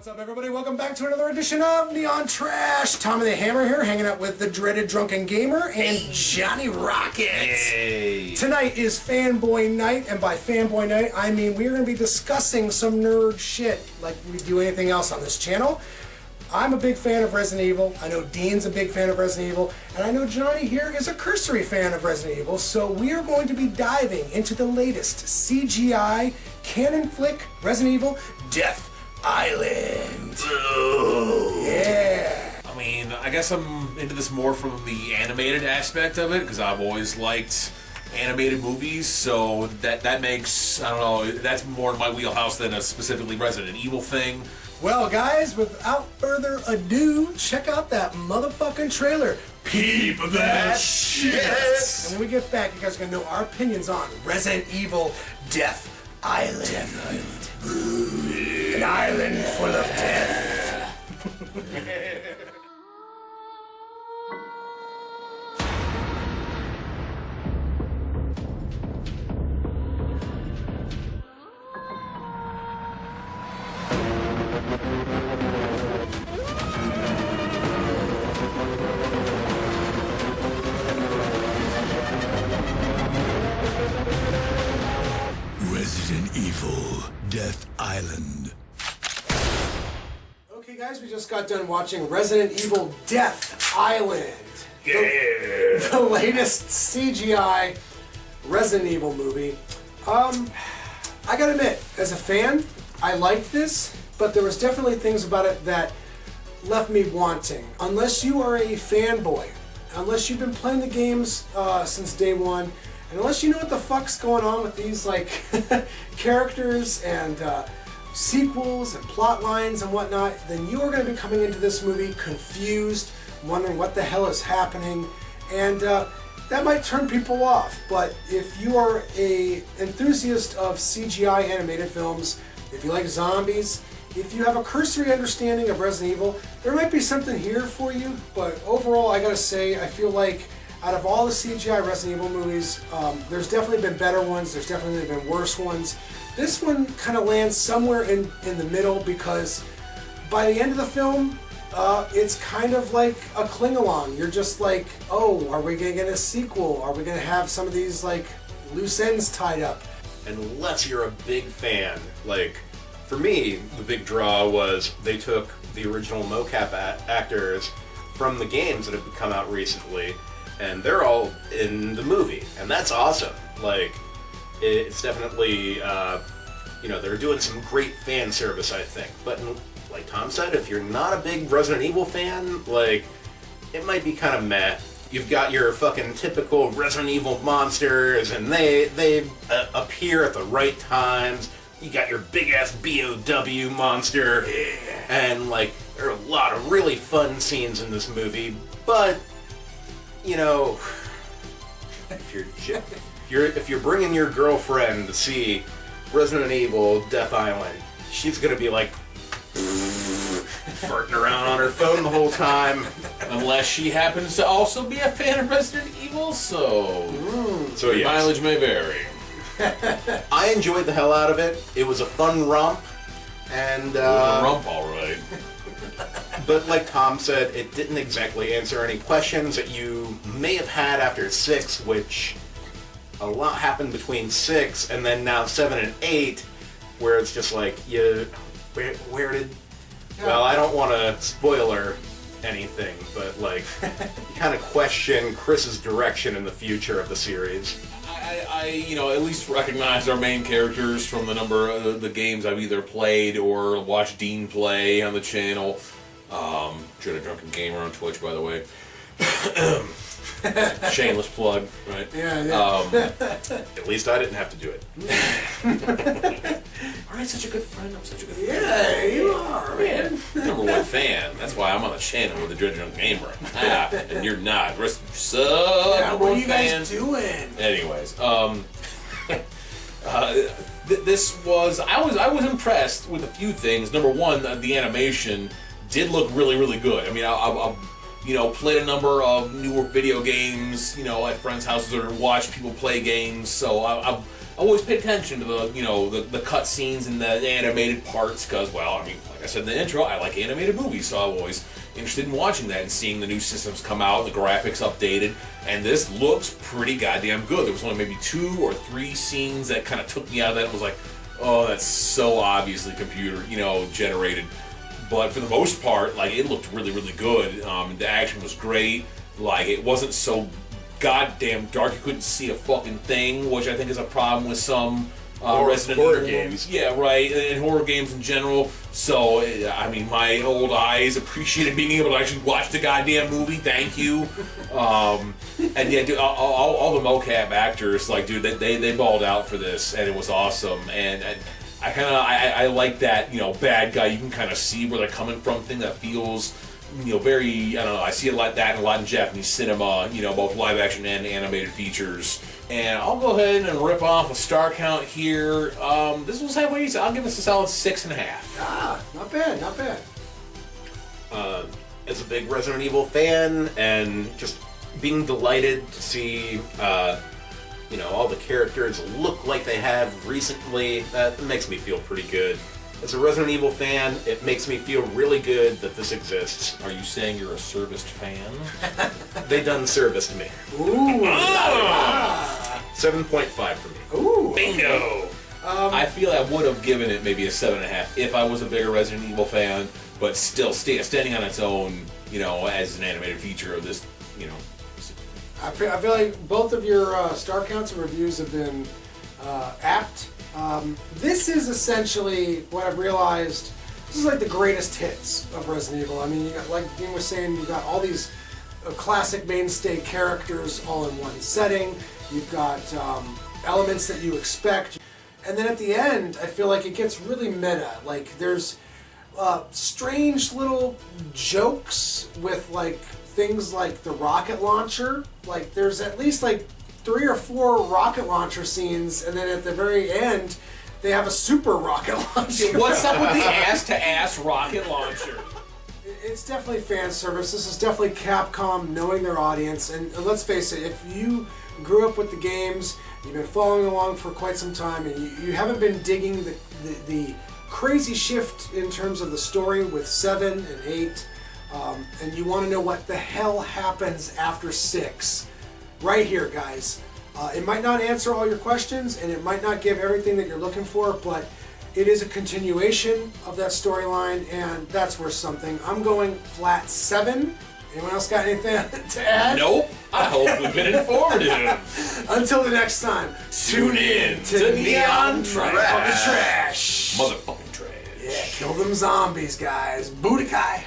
What's up, everybody? Welcome back to another edition of Neon Trash. Tommy the Hammer here, hanging out with the dreaded Drunken Gamer and Johnny Rocket. Hey. Tonight is Fanboy Night, and by Fanboy Night, I mean we're going to be discussing some nerd shit like we do anything else on this channel. I'm a big fan of Resident Evil. I know Dean's a big fan of Resident Evil, and I know Johnny here is a cursory fan of Resident Evil, so we are going to be diving into the latest CGI canon flick, Resident Evil Death Island. Ooh. Yeah. I mean, I guess I'm into this more from the animated aspect of it, because I've always liked animated movies, so that makes, I don't know, that's more in my wheelhouse than a specifically Resident Evil thing. Well, guys, without further ado, check out that motherfucking trailer. Peep that shit! And when we get back, you guys are going to know our opinions on Resident Evil Death Island. Death Island. An island full of death. Resident Evil Death Island. Okay, guys, we just got done watching Resident Evil Death Island. Yeah! The latest CGI Resident Evil movie. I gotta admit, as a fan, I liked this, but there was definitely things about it that left me wanting. Unless you are a fanboy, unless you've been playing the games since day one, and unless you know what the fuck's going on with these like characters and sequels and plot lines and whatnot, then you are going to be coming into this movie confused, wondering what the hell is happening, and that might turn people off. But if you are a enthusiast of CGI animated films, if you like zombies, if you have a cursory understanding of Resident Evil, there might be something here for you. But overall, I gotta say, I feel like out of all the CGI Resident Evil movies, there's definitely been better ones, there's definitely been worse ones. This one kind of lands somewhere in the middle, because by the end of the film, it's kind of like a cling-along. You're just like, oh, are we going to get a sequel? Are we going to have some of these like loose ends tied up? Unless you're a big fan. Like, for me, the big draw was they took the original mocap actors from the games that have come out recently, and they're all in the movie, and that's awesome. Like, it's definitely, they're doing some great fan service, I think. But like Tom said, if you're not a big Resident Evil fan, like, it might be kind of meh. You've got your fucking typical Resident Evil monsters, and they appear at the right times. You got your big-ass BOW monster, and, like, there are a lot of really fun scenes in this movie, but, you know, if you're bringing your girlfriend to see Resident Evil Death Island, she's gonna be like farting around on her phone the whole time, Unless she happens to also be a fan of Resident Evil, so yes. mileage may vary. I enjoyed the hell out of it. It was a fun romp, and Rump, all right. but like Tom said, it didn't exactly answer any questions that you may have had after 6, which a lot happened between 6 and then now 7 and 8, where it's just like, where did... Well, I don't want to spoiler anything, but like, you kind of question Chris's direction in the future of the series. I at least recognize our main characters from the number of the games I've either played or watched Dean play on the channel. Dreaded Drunken Gamer on Twitch, by the way. Shameless plug, right? Yeah. At least I didn't have to do it. Alright, such a good friend. I'm such a good friend. Yeah, you are, man. Number one fan. That's why I'm on the channel with the Dreaded Drunken Gamer. And you're not. The rest of you suck. Yeah, Number what are one you fan. guys doing? Anyways, this was I was impressed with a few things. Number one, the animation did look really, really good. I mean, I played a number of newer video games, at friends' houses or watched people play games. So I always paid attention to the cut scenes and the animated parts because, well, I mean, like I said in the intro, I like animated movies, so I'm always interested in watching that and seeing the new systems come out, the graphics updated, and this looks pretty goddamn good. There was only maybe 2 or 3 scenes that kind of took me out of that and was like, oh, that's so obviously computer, generated. But for the most part, like, it looked really, really good. The action was great. Like, it wasn't so goddamn dark you couldn't see a fucking thing, which I think is a problem with some Resident horror Evil games. Yeah, right, and horror games in general. So, I mean, my old eyes appreciated being able to actually watch the goddamn movie. Thank you. And yeah, dude, all the mocap actors, like, dude, they balled out for this, and it was awesome. And I like that, bad guy. You can kind of see where they're coming from. Thing that feels, very, I don't know. I see a lot in Japanese cinema. Both live action and animated features. And I'll go ahead and rip off a star count here. This was halfway decent. I'll give this a solid 6.5. Ah, not bad, not bad. As a big Resident Evil fan, and just being delighted to see, all the characters look like they have recently, that makes me feel pretty good. As a Resident Evil fan, it makes me feel really good that this exists. Are you saying you're a serviced fan? They done serviced me. Ooh. 7.5 for me. Ooh. Bingo! I feel I would have given it maybe a 7.5 if I was a bigger Resident Evil fan, but still standing on its own, as an animated feature of this, I feel like both of your star counts and reviews have been apt. This is essentially what I've realized. This is like the greatest hits of Resident Evil. I mean, you got, like Dean was saying, you got all these classic mainstay characters all in one setting. You've got elements that you expect, and then at the end, I feel like it gets really meta. Like there's strange little jokes with like things like the rocket launcher. Like there's at least like 3 or 4 rocket launcher scenes, and then at the very end, they have a super rocket launcher. What's up with the ass-to-ass rocket launcher? It's definitely fan service. This is definitely Capcom knowing their audience, and let's face it, if you grew up with the games, you've been following along for quite some time, and you haven't been digging the crazy shift in terms of the story with 7 and 8, and you want to know what the hell happens after 6, right here, guys. It might not answer all your questions, and it might not give everything that you're looking for, but it is a continuation of that storyline, and that's worth something. I'm going flat 7. Anyone else got anything to add? Nope. I hope we've been informative. Until the next time, Tune in to Neon Trash. Motherfucking trash. Yeah, kill them zombies, guys. Budokai.